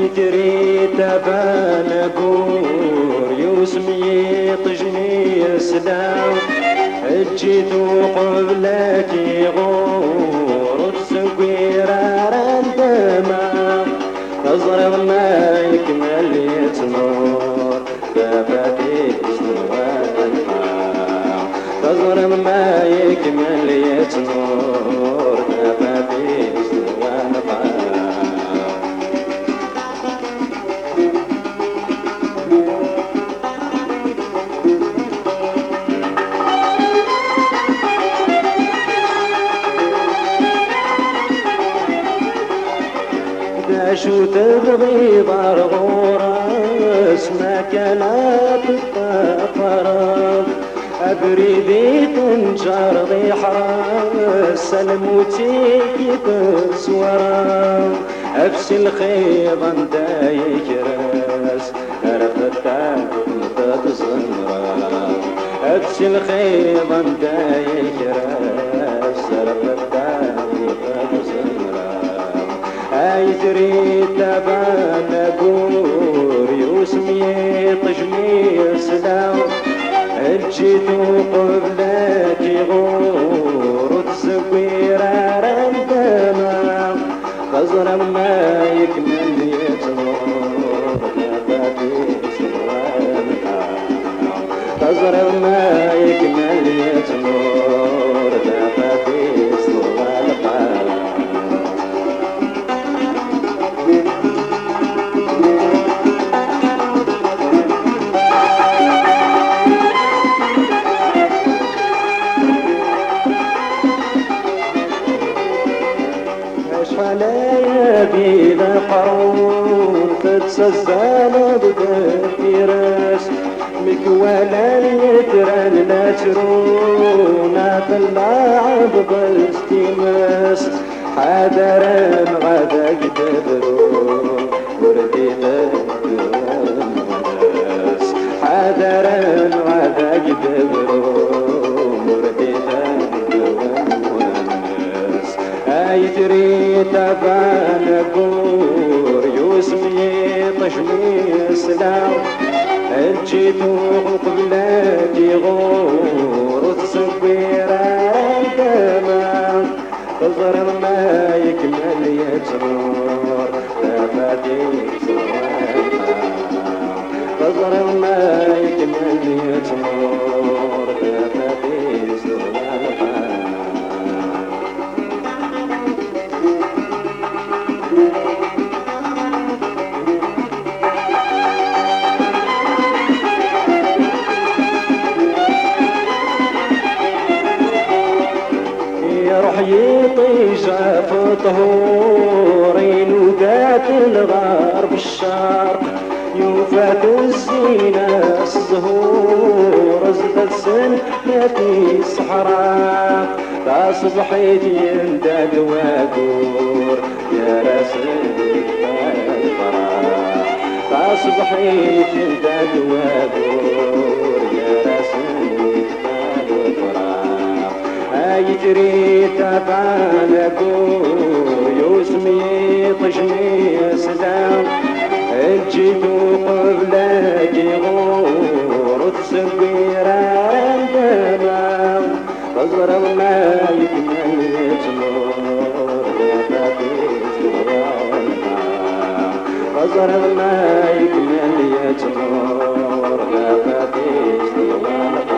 يدري تبان بور يوسمي طجني سلام اجيت قبلك يغور تسوير الدماء تزرع ما يكمل يتنور باباتي سنوات تزرع ما يكمل يتنور باباتي سنوات شو تبغي برغورس ما كانت الطفرة أبريدي تنجر ذي حراس سلموتي بسورة أفسي الخيض دايك راس رفتك تتصنرا أفسي الخيض دايك راس رفتك تتصنرا يدري تبان بور يوسمي طجمي سلام اجيت قبلك يغور تسوير الدماء خزر ما يكمل يتنور نباتي سوانها خزر ما يكمل يتنور نباتي سوانها علي ذا قرون تتسزل بكثيرس مكوالا يتران لا ترونا باللعب باستماس حذرا غدا قدرون وردينا الناس حذرا غدا قدرون وردينا يجري تبان بور يوسمي طشمي سلام اجيت قبلك يغور تسوير الدماء تظهر ما يكمل يتنور تفاتي سوانها تظهر ما يكمل يتنور تفاتي سوانها يطيجا في طهورين وذات الغرب الشرق يوفات الزينة الزهور ازداد سن في صحراء تصبحيت ينداد واقور يا راسل الفرح صبحي انت الوابور يا راسي الفراق هاي جري تبعنا يوسمي طجمي سلام الجيتو قبلك يغور وتسبير عندما غزر ما يكمل يتمر يا فاتيت غزر ما يكمل يتمر يا فاتيت